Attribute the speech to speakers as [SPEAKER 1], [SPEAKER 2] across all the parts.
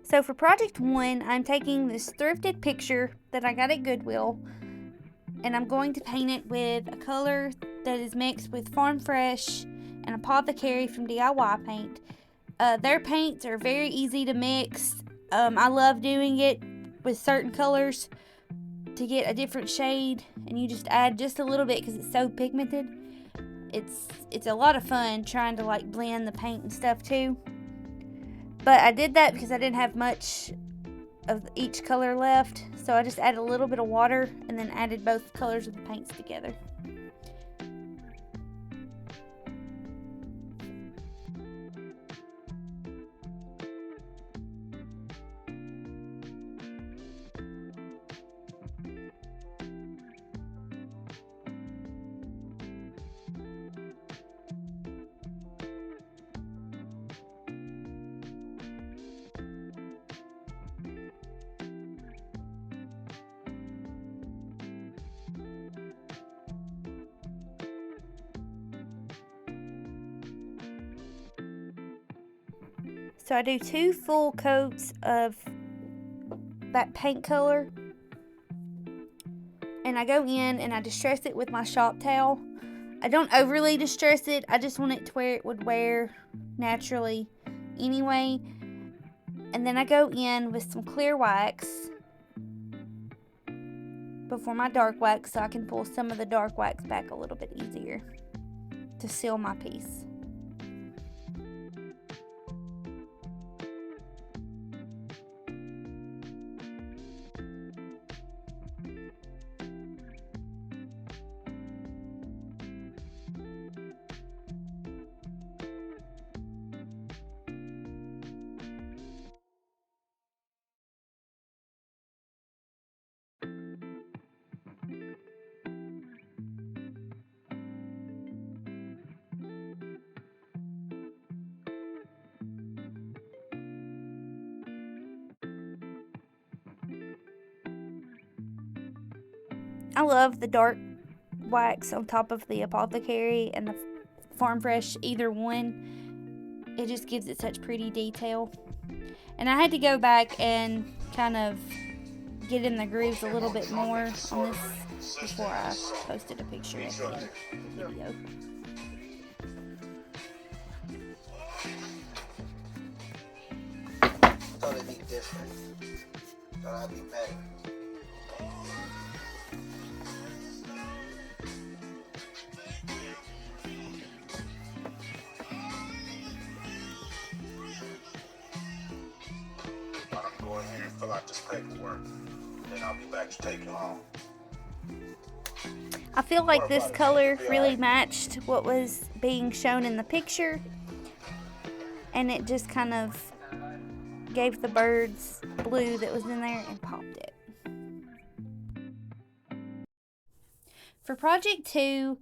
[SPEAKER 1] So for project 1, I'm taking this thrifted picture that I got at Goodwill, and I'm going to paint it with a color that is mixed with Farm Fresh and Apothecary from DIY Paint. Their paints are very easy to mix. I love doing it with certain colors to get a different shade, and you just add just a little bit because it's so pigmented. It's a lot of fun trying to like blend the paint and stuff too. But I did that because I didn't have much of each color left, so I just added a little bit of water and then added both colors of the paints together. So I do 2 full coats of that paint color, and I go in and I distress it with my shop towel. I don't overly distress it, I just want it to where it would wear naturally anyway. And then I go in with some clear wax before my dark wax so I can pull some of the dark wax back a little bit easier to seal my piece. I love the dark wax on top of the Apothecary and the Farm Fresh, either one. It just gives it such pretty detail. And I had to go back and kind of get in the grooves a little bit more on this before I posted a picture at the end of the video.
[SPEAKER 2] I thought it'd be different. Thought I'd be better. I'm going here and fill out this paperwork. Then I'll be back to take you home.
[SPEAKER 1] I feel like this color really matched what was being shown in the picture, and it just kind of gave the birds blue that was in there and popped it. For project 2,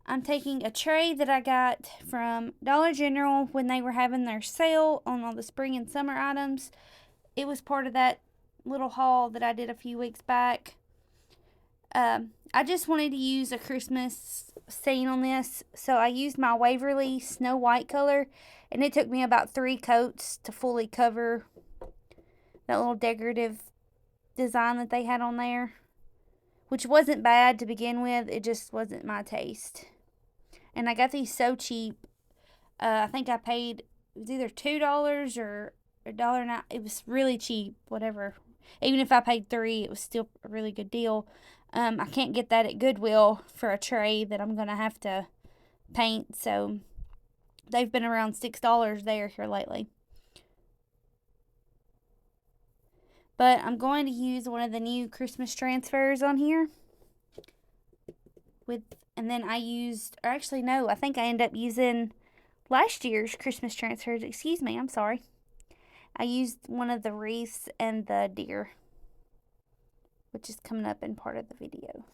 [SPEAKER 1] I'm taking a tray that I got from Dollar General when they were having their sale on all the spring and summer items. It was part of that little haul that I did a few weeks back. I just wanted to use a Christmas scene on this, so I used my Waverly Snow White color, and it took me about 3 coats to fully cover that little decorative design that they had on there, which wasn't bad to begin with. It just wasn't my taste. And I got these so cheap. I think I paid, it was either $2 or $1.09. It was really cheap, whatever. Even if I paid $3, it was still a really good deal. I can't get that at Goodwill for a tray that I'm going to have to paint, so they've been around $6 there here lately. But I'm going to use one of the new Christmas transfers on here. And then I used, or actually no, I think I ended up using last year's Christmas transfers. Excuse me, I'm sorry. I used one of the wreaths and the deer, which is coming up in part of the video.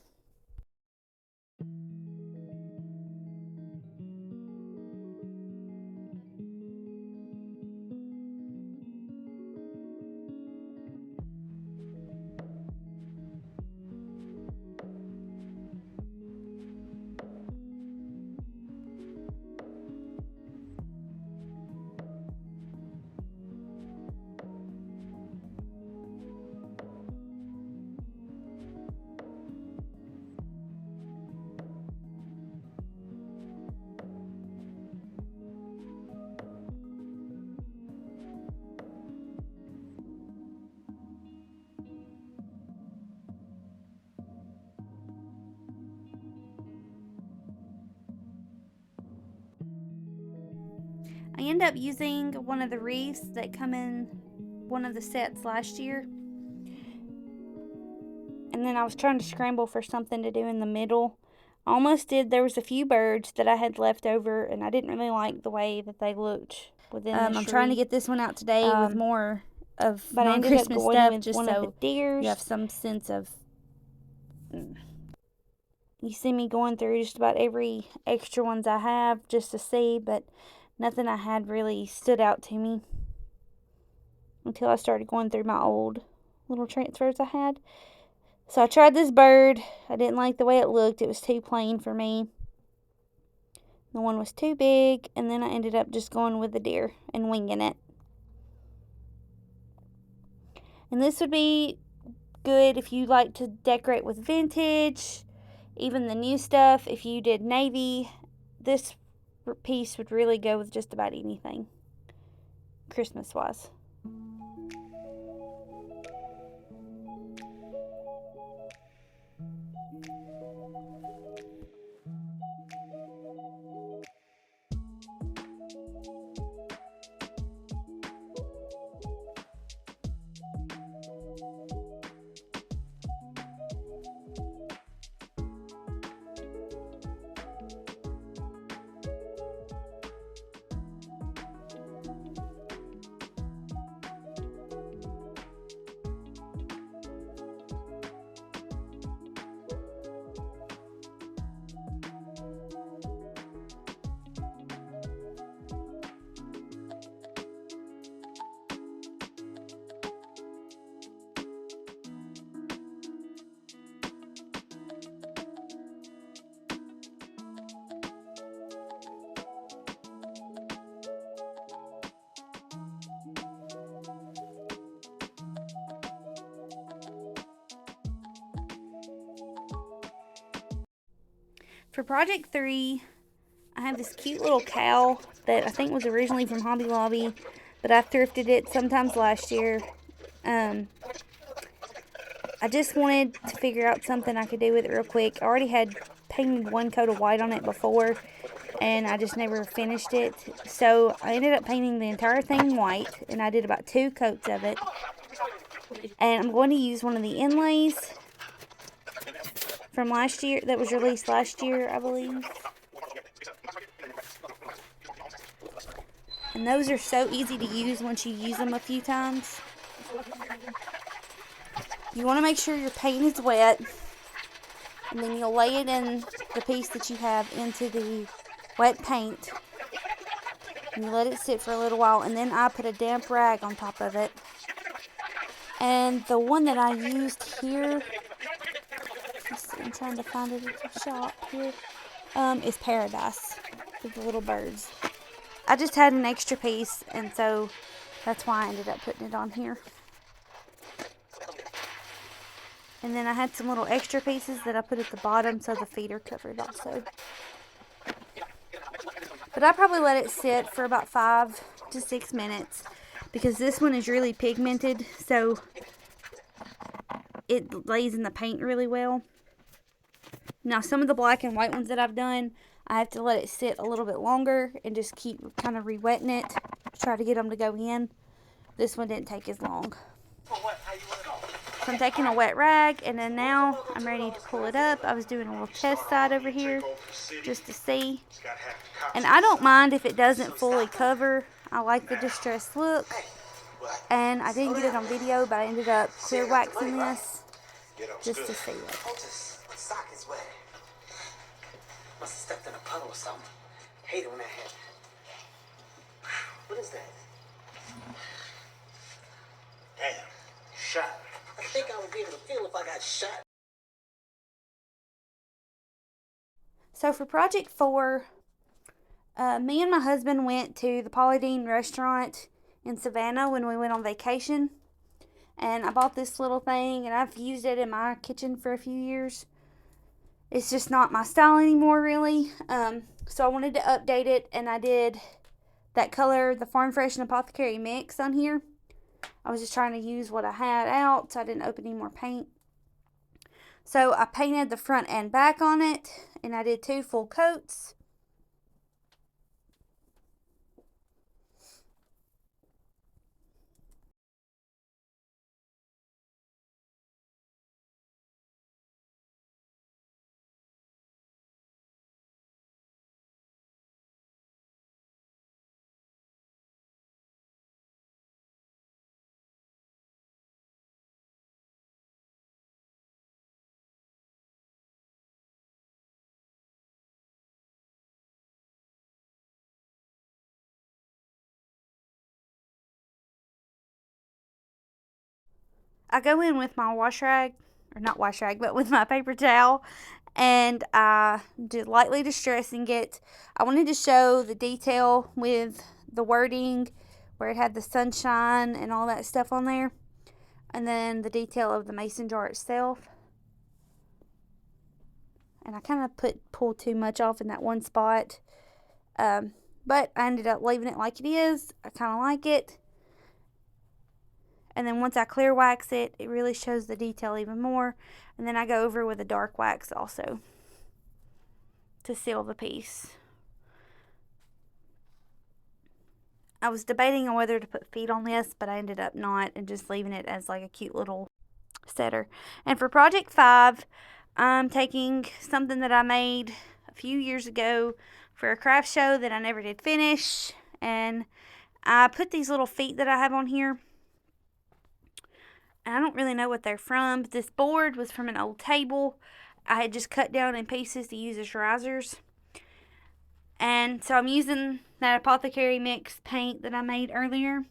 [SPEAKER 1] I ended up using one of the wreaths that come in one of the sets last year. And then I was trying to scramble for something to do in the middle. I almost did. There was a few birds that I had left over, and I didn't really like the way that they looked within the
[SPEAKER 3] I'm trying to get this one out today with more of non-Christmas stuff, just
[SPEAKER 1] one
[SPEAKER 3] so
[SPEAKER 1] of the deers.
[SPEAKER 3] you have some sense of.
[SPEAKER 1] You see me going through just about every extra ones I have just to see, but nothing I had really stood out to me until I started going through my old little transfers I had. So I tried this bird. I didn't like the way it looked. It was too plain for me. The one was too big, and then I ended up just going with the deer and winging it. And this would be good if you like to decorate with vintage, even the new stuff. If you did navy, this piece would really go with just about anything, Christmas-wise. For project 3, I have this cute little cow that I think was originally from Hobby Lobby, but I thrifted it sometimes last year. I just wanted to figure out something I could do with it real quick. I already had painted one coat of white on it before, and I just never finished it. So I ended up painting the entire thing white, and I did about 2 coats of it. And I'm going to use one of the inlays from last year, that was released last year, I believe. And those are so easy to use once you use them a few times. You want to make sure your paint is wet, and then you'll lay it in the piece that you have into the wet paint, and you let it sit for a little while, and then I put a damp rag on top of it. And the one that I used here, I'm trying to find it at the shop here, is Paradise for the little birds. I just had an extra piece, and so that's why I ended up putting it on here. And then I had some little extra pieces that I put at the bottom so the feet are covered also. But I probably let it sit for about 5 to 6 minutes because this one is really pigmented, so it lays in the paint really well. Now some of the black and white ones that I've done, I have to let it sit a little bit longer and just keep kind of re-wetting it to try to get them to go in. This one didn't take as long. So I'm taking a wet rag, and then now I'm ready to pull it up. I was doing a little test side over here just to see. And I don't mind if it doesn't fully cover. I like the distressed look. And I didn't get it on video, but I ended up clear waxing this just to see it.
[SPEAKER 4] My sock is wet. Must have stepped in a puddle or something. Hate it when that happens. What is that?
[SPEAKER 2] Damn, shot.
[SPEAKER 4] I think I would be able to feel if I got shot.
[SPEAKER 1] So for project 4, me and my husband went to the Paula Deen restaurant in Savannah when we went on vacation. And I bought this little thing, and I've used it in my kitchen for a few years. It's just not my style anymore, really. So I wanted to update it, and I did that color, the Farm Fresh and Apothecary mix on here. I was just trying to use what I had out, so I didn't open any more paint. So I painted the front and back on it, and I did 2 full coats. I go in with my wash rag, or not wash rag, but with my paper towel, and I did lightly distressing it. I wanted to show the detail with the wording where it had the sunshine and all that stuff on there, and then the detail of the mason jar itself. And I kind of pulled too much off in that one spot, but I ended up leaving it like it is. I kind of like it. And then once I clear wax it, it really shows the detail even more. And then I go over with a dark wax also to seal the piece. I was debating on whether to put feet on this, but I ended up not and just leaving it as like a cute little setter. And for project 5, I'm taking something that I made a few years ago for a craft show that I never did finish. And I put these little feet that I have on here. And I don't really know what they're from, but this board was from an old table I had just cut down in pieces to use as risers. And so I'm using that apothecary mix paint that I made earlier.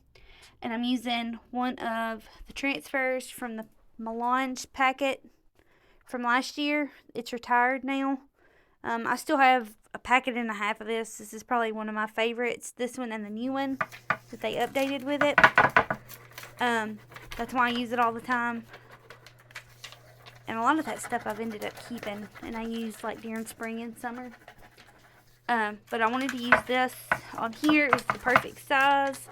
[SPEAKER 1] And I'm using one of the transfers from the melange packet from last year. It's retired now. I still have a packet and a half of this. This is probably one of my favorites. This one and the new one that they updated with it. That's why I use it all the time. And a lot of that stuff I've ended up keeping, and I use like during spring and summer. But I wanted to use this on here. It's the perfect size,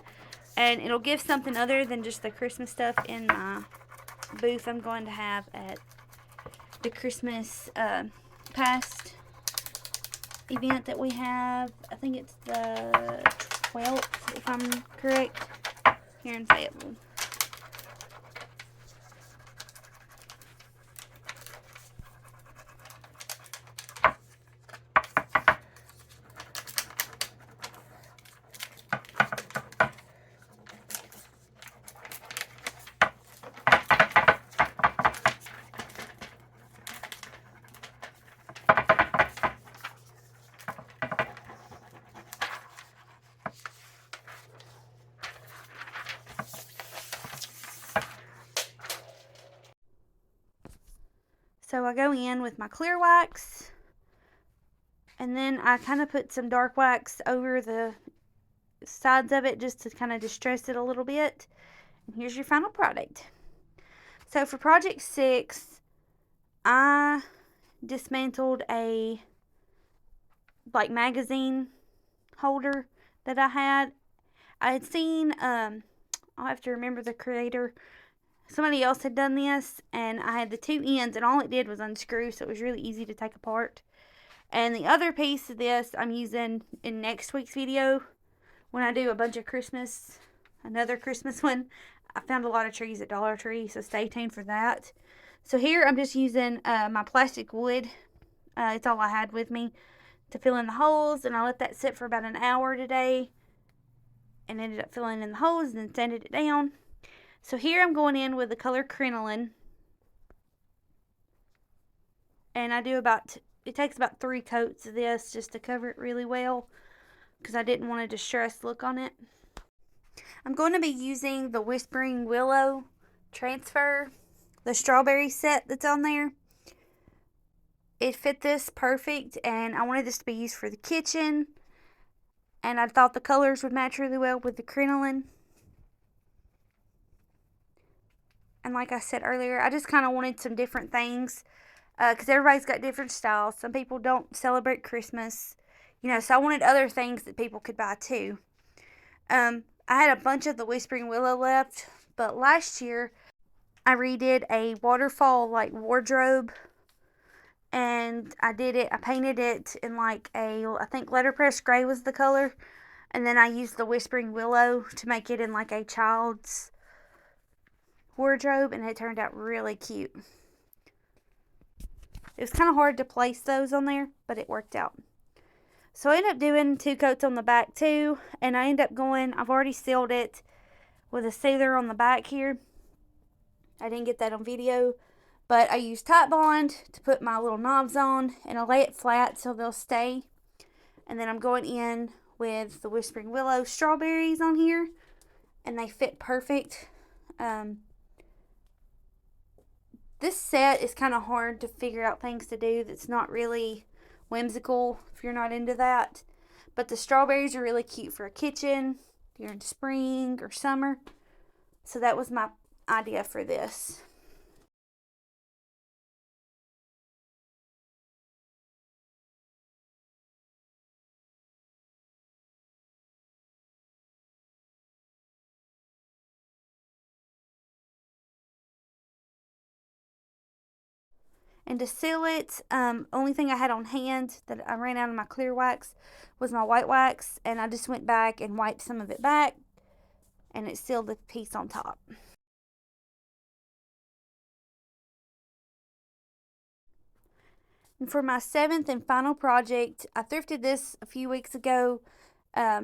[SPEAKER 1] and it'll give something other than just the Christmas stuff in my booth I'm going to have at the Christmas past event that we have. I think it's the 12th, if I'm correct, here in Fayetteville. So I go in with my clear wax, and then I kind of put some dark wax over the sides of it just to kind of distress it a little bit. And here's your final product. So for project 6, I dismantled a like magazine holder that I had. I had seen, I'll have to remember the creator. Somebody else had done this, and I had the 2 ends, and all it did was unscrew, so it was really easy to take apart. And the other piece of this I'm using in next week's video when I do a bunch of another Christmas one. I found a lot of trees at Dollar Tree, so stay tuned for that. So here I'm just using my plastic wood. It's all I had with me to fill in the holes, and I let that sit for about an hour today and ended up filling in the holes and then sanded it down. So here I'm going in with the color crinoline, and it takes about 3 coats of this just to cover it really well because I didn't want a distressed look on it. I'm going to be using the Whispering Willow transfer, the strawberry set that's on there. It fit this perfect, and I wanted this to be used for the kitchen, and I thought the colors would match really well with the crinoline. And like I said earlier, I just kind of wanted some different things because everybody's got different styles. Some people don't celebrate Christmas, so I wanted other things that people could buy too. I had a bunch of the Whispering Willow left, but last year I redid a waterfall like wardrobe, and I painted it in like I think letterpress gray was the color, and then I used the Whispering Willow to make it in like a child's wardrobe, and it turned out really cute. It was kind of hard to place those on there, but it worked out. So I ended up doing 2 coats on the back too, and I ended up I've already sealed it with a sealer on the back here. I didn't get that on video, but I used Titebond to put my little knobs on, and I lay it flat so they'll stay. And then I'm going in with the Whispering Willow strawberries on here, and they fit perfect. This set is kind of hard to figure out things to do that's not really whimsical if you're not into that. But the strawberries are really cute for a kitchen during spring or summer. So that was my idea for this. And to seal it, only thing I had on hand that I ran out of my clear wax was my white wax, and I just went back and wiped some of it back, and it sealed the piece on top. And for my 7th and final project, I thrifted this a few weeks ago. I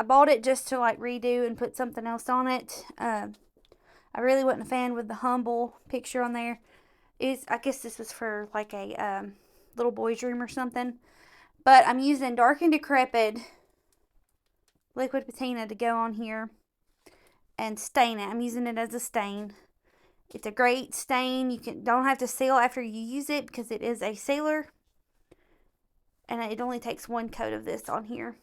[SPEAKER 1] bought it just to like redo and put something else on it. I really wasn't a fan with the humble picture on there. I guess this was for like a little boy's room or something. But I'm using Dark and Decrepit liquid patina to go on here and stain it. I'm using it as a stain. It's a great stain. You don't have to seal after you use it because it is a sealer. And it only takes one coat of this on here.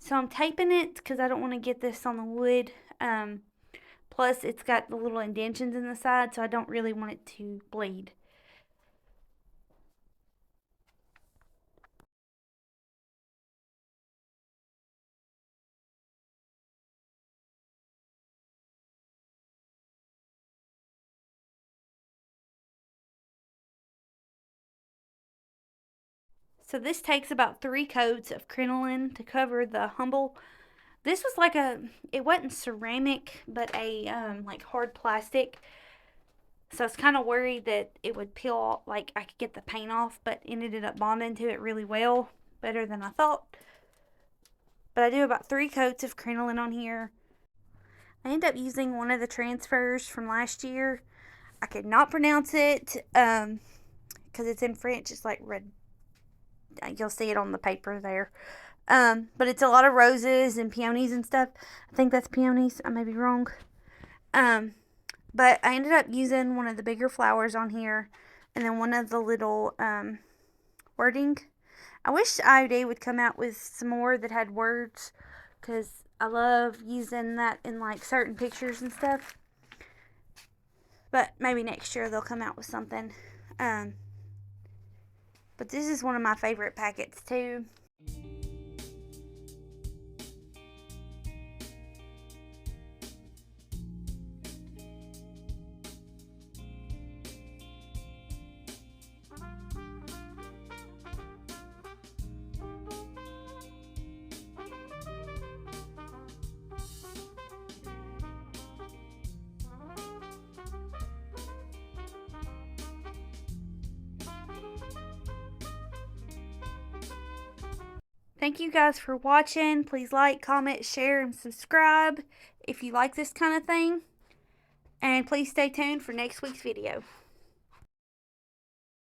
[SPEAKER 1] So I'm taping it because I don't want to get this on the wood. Plus, it's got the little indentions in the side, so I don't really want it to bleed. So this takes about 3 coats of crinoline to cover the humble. This was like it wasn't ceramic, but a like hard plastic. So I was kind of worried that it would peel off, like I could get the paint off, but it ended up bonding to it really well, better than I thought. But I do about 3 coats of crinoline on here. I ended up using one of the transfers from last year. I could not pronounce it because it's in French. It's like red. You'll see it on the paper there. But it's a lot of roses and peonies and stuff. I think that's peonies. I may be wrong. But I ended up using one of the bigger flowers on here, and then one of the little wording. I wish IOD would come out with some more that had words, because I love using that in like certain pictures and stuff. But maybe next year they'll come out with something. But this is one of my favorite packets too. Thank you guys for watching. Please like, comment, share, and subscribe if you like this kind of thing. And please stay tuned for next week's video.